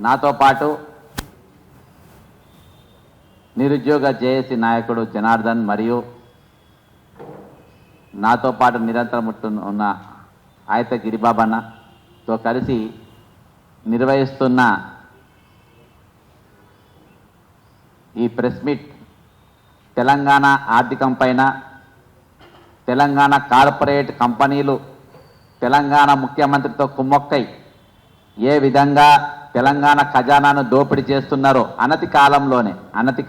నాతో పాటు నిరుద్యోగ జేఏసీ నాయకుడు జనార్దన్ మరియు నాతో పాటు నిరంతరం ఉన్న ఆయత గిరిబాబన్నతో కలిసి నిర్వహిస్తున్న ఈ ప్రెస్ మీట్ తెలంగాణ ఆర్థికం పైన, తెలంగాణ కార్పొరేట్ కంపెనీలు తెలంగాణ ముఖ్యమంత్రితో కుమ్మక్కై ఏ విధంగా తెలంగాణ ఖజానాను దోపిడీ చేస్తున్నారో, అనతి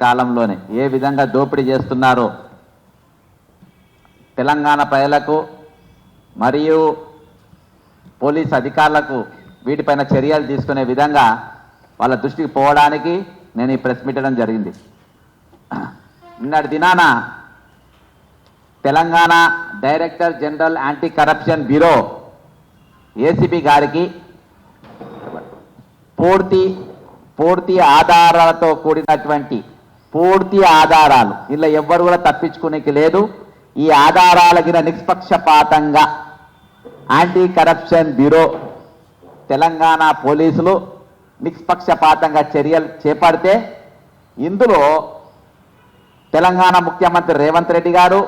కాలంలోనే ఏ విధంగా దోపిడీ చేస్తున్నారో తెలంగాణ ప్రజలకు మరియు పోలీస్ అధికారులకు వీటిపైన చర్యలు తీసుకునే విధంగా వాళ్ళ దృష్టికి పోవడానికి నేను ఈ ప్రెస్ మీట్ చేయడం జరిగింది. నిన్నటి దినాన Telangana director general anti corruption bureau ACB గారికి పూర్తి ఆధారాలతో కూడినటువంటి పూర్తి ఆధారాలు, ఇలా ఎవ్వరు కూడా తప్పించుకునేకి లేదు. ఈ ఆధారాల గిన నిష్పక్షపాతంగా యాంటీ కరప్షన్ బ్యూరో తెలంగాణ పోలీసులు నిష్పక్షపాతంగా చర్యలు చేపడితే ఇందులో తెలంగాణ ముఖ్యమంత్రి రేవంత్ రెడ్డి గారు,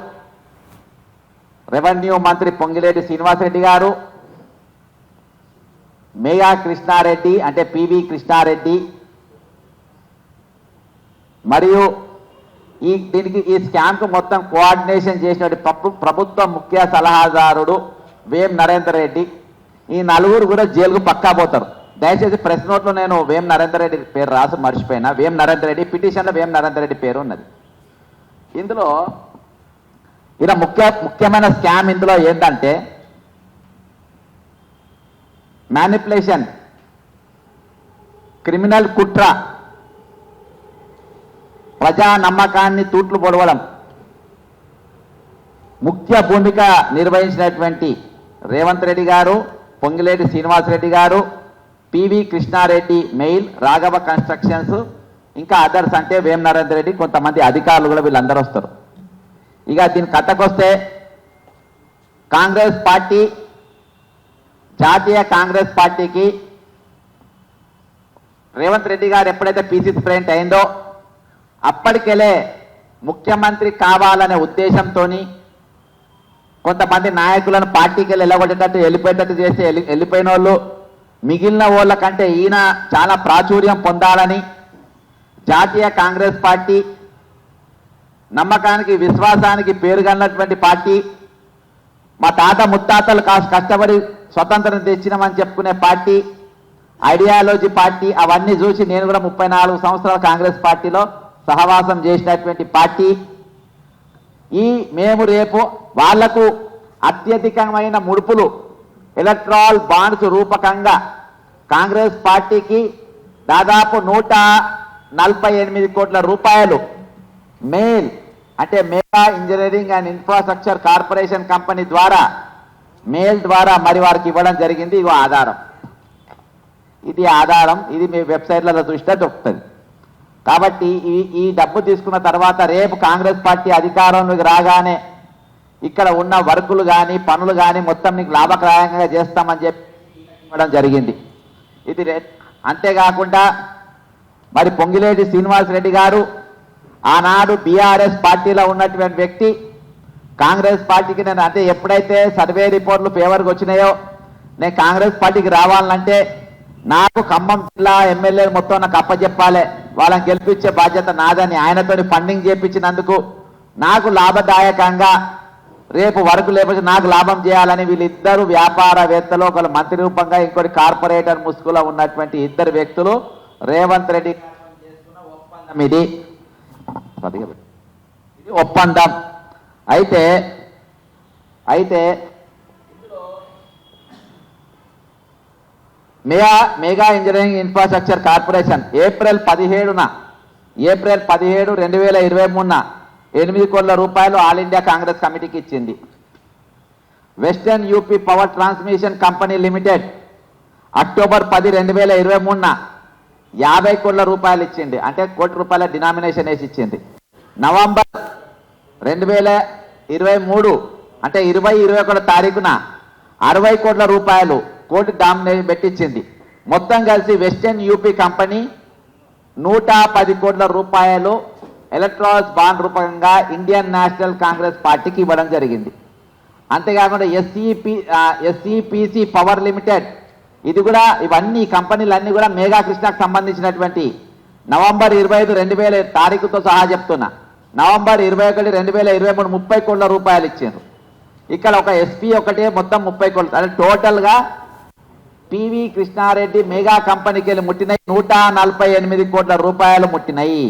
రెవెన్యూ మంత్రి పొంగిలేటి శ్రీనివాసరెడ్డి గారు, మేయా కృష్ణారెడ్డి అంటే పివి కృష్ణారెడ్డి మరియు దీనికి ఈ స్కామ్కు మొత్తం కోఆర్డినేషన్ చేసినటువంటి ప్రభుత్వ ముఖ్య సలహాదారుడు వేం నరేందర్ రెడ్డి, ఈ నలుగురు కూడా జైలుకు పక్కా పోతారు. దయచేసి ప్రెస్ నోట్లో నేను వేం నరేందర్ రెడ్డి పేరు రాసి మర్చిపోయినా. వేం నరేందర్ రెడ్డి పిటిషన్లో వేం నరేందర్ రెడ్డి పేరు ఉన్నది. ఇందులో ఇలా ముఖ్యమైన స్కామ్ ఇందులో ఏంటంటే మ్యానిపులేషన్, క్రిమినల్ కుట్ర, ప్రజా నమ్మకాన్ని తూట్లు పొడవడం, ముఖ్య భూమిక నిర్వహించినటువంటి రేవంత్ రెడ్డి గారు, పొంగిలేటి శ్రీనివాసరెడ్డి గారు, పివి కృష్ణారెడ్డి మెయిల్, రాఘవ కన్స్ట్రక్షన్స్, ఇంకా అదర్స్ అంటే వేం నరేందర్ రెడ్డి, కొంతమంది అధికారులు కూడా వీళ్ళందరూ వస్తారు. ఇక దీని కథకొస్తే కాంగ్రెస్ పార్టీ, జాతీయ కాంగ్రెస్ పార్టీకి రేవంత్ రెడ్డి గారు ఎప్పుడైతే పీసీసీ ప్రెసిడెంట్ అయిందో అప్పటికెళ్ళే ముఖ్యమంత్రి కావాలనే ఉద్దేశంతో కొంతమంది నాయకులను పార్టీకి వెళ్ళి వెళ్ళగొట్టేటట్టు వెళ్ళిపోయేటట్టు చేసి వెళ్ళిపోయిన వాళ్ళు, మిగిలిన వాళ్ళ కంటే ఈయన చాలా ప్రాచుర్యం పొందాలని జాతీయ కాంగ్రెస్ పార్టీ నమ్మకానికి విశ్వాసానికి పేరుగన్నటువంటి పార్టీ, మా తాత ముత్తాతలు కష్టపడి స్వతంత్రం తెచ్చినామని చెప్పుకునే పార్టీ, ఐడియాలజీ పార్టీ, అవన్నీ చూసి నేను కూడా 34 సంవత్సరాల కాంగ్రెస్ పార్టీలో సహవాసం చేసినటువంటి పార్టీ. మేము రేపు వాళ్లకు అత్యధికమైన ముడుపులు ఎలక్ట్రాల్ బాండ్స్ రూపకంగా కాంగ్రెస్ పార్టీకి దాదాపు 148 కోట్ల రూపాయలు మెయిల్ అంటే mega engineering and infrastructure corporation company ద్వారా మెయిల్ ద్వారా మరి వారికి ఇవ్వడం జరిగింది. ఇది ఆధారం, ఇది మీ వెబ్సైట్లలో చూస్తే దొరుకుతుంది. కాబట్టి ఈ డబ్బు తీసుకున్న తర్వాత రేపు కాంగ్రెస్ పార్టీ అధికారంలోకి రాగానే ఇక్కడ ఉన్న వర్కులు కానీ పనులు కానీ మొత్తం మీకు లాభదాయకంగా చేస్తామని చెప్పి ఇవ్వడం జరిగింది. ఇది అంతేకాకుండా మరి పొంగిలేటి శ్రీనివాసరెడ్డి గారు ఆనాడు బీఆర్ఎస్ పార్టీలో ఉన్నటువంటి వ్యక్తి, కాంగ్రెస్ పార్టీకి నేను అంటే ఎప్పుడైతే సర్వే రిపోర్ట్లు ఫేవర్కి వచ్చినాయో నేను కాంగ్రెస్ పార్టీకి రావాలంటే నాకు ఖమ్మం జిల్లా ఎమ్మెల్యేలు మొత్తం నాకు అప్పచెప్పాలి, వాళ్ళని గెలిపించే బాధ్యత నాదని ఆయనతో ఫండింగ్ చేయించినందుకు నాకు లాభదాయకంగా రేపు వరకు లేకపోతే నాకు లాభం చేయాలని వీళ్ళిద్దరు వ్యాపారవేత్తలు, ఒకరు మంత్రి రూపంగా ఇంకోటి కార్పొరేటర్ ముసుగులో ఉన్నటువంటి ఇద్దరు వ్యక్తులు రేవంత్ రెడ్డి చేసుకున్న ఒప్పందం ఇది ఒప్పందం. అయితే mega engineering infrastructure corporation April 17, 2023 8 కోట్ల రూపాయలు ఆల్ ఇండియా కాంగ్రెస్ కమిటీకి ఇచ్చింది. Western UP power transmission company limited October 10, 2023 50 కోట్ల రూపాయలు ఇచ్చింది, అంటే ₹1 డినామినేషన్ వేసి ఇచ్చింది. నవంబర్ 2023 అంటే 2021 తారీఖున 60 కోట్ల రూపాయలు కోర్టు డామినేషన్ పెట్టించింది. మొత్తం కలిసి వెస్టర్న్ యూపీ కంపెనీ 110 కోట్ల రూపాయలు ఎలక్ట్రానిక్స్ బాండ్ రూపంగా ఇండియన్ నేషనల్ కాంగ్రెస్ పార్టీకి ఇవ్వడం జరిగింది. అంతేకాకుండా ఎస్ఈపిసి పవర్ లిమిటెడ్ ఇది కూడా, ఇవన్నీ కంపెనీలన్నీ కూడా మేఘా కృష్ణకు సంబంధించినటువంటి నవంబర్ 25, 2000 తారీఖుతో సహా చెప్తున్నా, నవంబర్ 21, 2023 30 కోట్ల రూపాయలు ఇచ్చారు. ఇక్కడ ఒక ఎస్పీ ఒకటే మొత్తం 30 కోట్లు, అంటే టోటల్గా పివి కృష్ణారెడ్డి మెగా కంపెనీకి వెళ్ళి ముట్టినాయి 148 కోట్ల రూపాయలు ముట్టినాయి.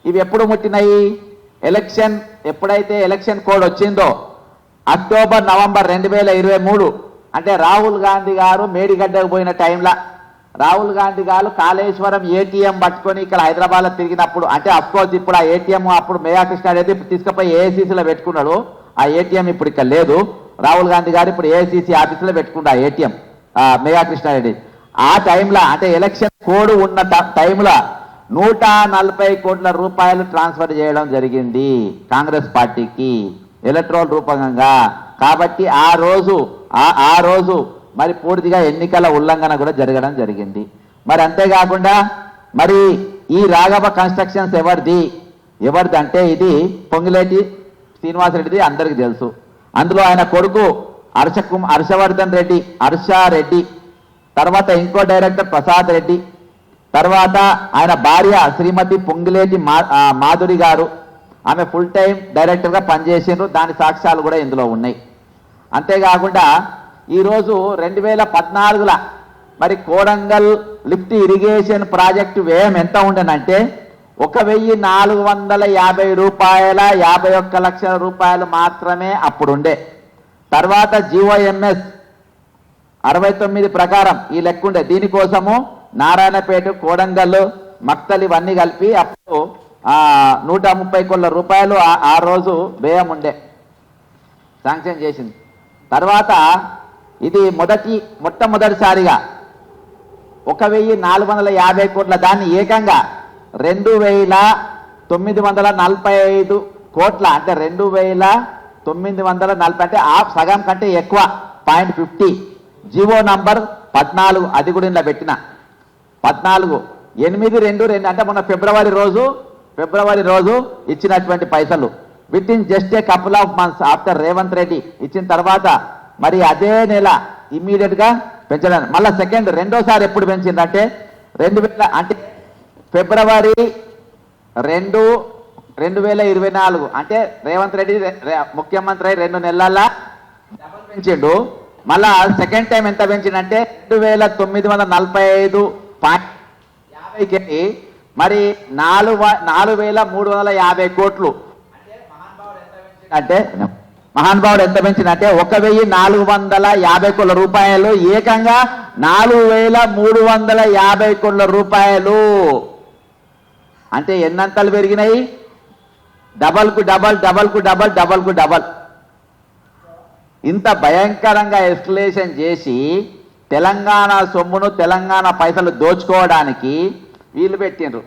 ఇవి ఎప్పుడు ముట్టినాయి? ఎప్పుడైతే ఎలక్షన్ కోడ్ వచ్చిందో అక్టోబర్, నవంబర్ 2023, అంటే రాహుల్ గాంధీ గారు మేడిగడ్డకు పోయిన టైంలో రాహుల్ గాంధీ గారు కాళేశ్వరం ఏటీఎం పట్టుకొని ఇక్కడ హైదరాబాద్లో తిరిగినప్పుడు, అంటే అఫ్కోర్స్ ఇప్పుడు ఆ ఏటీఎం అప్పుడు మెగా కృష్ణారెడ్డి తీసుకుపోయి ఏఐసీసీలో పెట్టుకున్నాడు. ఆ ఏటీఎం ఇప్పుడు ఇక్కడ లేదు. రాహుల్ గాంధీ గారు ఇప్పుడు ఏఐసీసీ ఆఫీసులో పెట్టుకున్నాడు ఆ ఏటీఎం మెగా కృష్ణారెడ్డి. ఆ టైంలో, అంటే ఎలక్షన్ కోడ్ ఉన్న టైంలో 140 కోట్ల రూపాయలు ట్రాన్స్ఫర్ చేయడం జరిగింది కాంగ్రెస్ పార్టీకి ఎలక్ట్రల్ రూపంగా. కాబట్టి ఆ రోజు మరి పూర్తిగా ఎన్నికల ఉల్లంఘన కూడా జరగడం జరిగింది. మరి అంతేకాకుండా మరి ఈ రాఘవ కన్స్ట్రక్షన్స్ ఎవరిది అంటే ఇది పొంగిలేటి శ్రీనివాసరెడ్డిది అందరికీ తెలుసు. అందులో ఆయన కొడుకు హర్షవర్ధన్ రెడ్డి, హర్షారెడ్డి, తర్వాత ఇంకో డైరెక్టర్ ప్రసాద్ రెడ్డి, తర్వాత ఆయన భార్య శ్రీమతి పొంగిలేటి మాధురి గారు, ఆమె ఫుల్ టైం డైరెక్టర్గా పనిచేసిండ్రు. దాని సాక్ష్యాలు కూడా ఇందులో ఉన్నాయి. అంతేకాకుండా ఈరోజు 2014లో మరి కోడంగల్ లిఫ్ట్ ఇరిగేషన్ ప్రాజెక్టు వ్యయం ఎంత ఉండనంటే 1,450 రూపాయల 51 లక్షల రూపాయలు మాత్రమే అప్పుడుండే. తర్వాత జిఓఎంఎస్ 69 ప్రకారం ఈ లెక్క ఉండే. దీనికోసము నారాయణపేట, కోడంగల్, మక్తల్ ఇవన్నీ కలిపి అప్పుడు 130 కోట్ల రూపాయలు ఆ రోజు వ్యయం ఉండే, శాంక్షన్ చేసింది. తర్వాత ఇది మొట్టమొదటిసారిగా 1,450 కోట్ల దాన్ని ఏకంగా 2,945 కోట్ల, అంటే 2,940, అంటే సగం కంటే ఎక్కువ 0.50 జీవో నంబర్ 14 అది కూడా ఇలా పెట్టిన 14/8/22, అంటే మొన్న ఫిబ్రవరి రోజు ఇచ్చినటువంటి పైసలు with in just a couple of months after Revanth Reddy ఇచ్చిన తర్వాత మరి అదే నెల ఇమ్మీడియట్ గా పెంచడానికి మళ్ళీ రెండోసారి ఎప్పుడు పెంచిందంటే 2000, అంటే ఫిబ్రవరి 2, 2024, అంటే రేవంత్ రెడ్డి ముఖ్యమంత్రి 2 నెలల డబల్ పెంచిండు. మళ్ళా సెకండ్ టైం ఎంత పెంచిందంటే 2,945.50కి మరి 4,350 కోట్లు. అంటే మహానుభావుడు ఎంత పెంచినంటే 1,450 కోట్ల రూపాయలు ఏకంగా 4,350 కోట్ల రూపాయలు. అంటే ఎన్నంతలు పెరిగినాయి? డబల్కు డబల్. ఇంత భయంకరంగా ఎస్కలేషన్ చేసి తెలంగాణ సొమ్మును, తెలంగాణ పైసలు దోచుకోవడానికి వీళ్ళు పెట్టిండ్రు.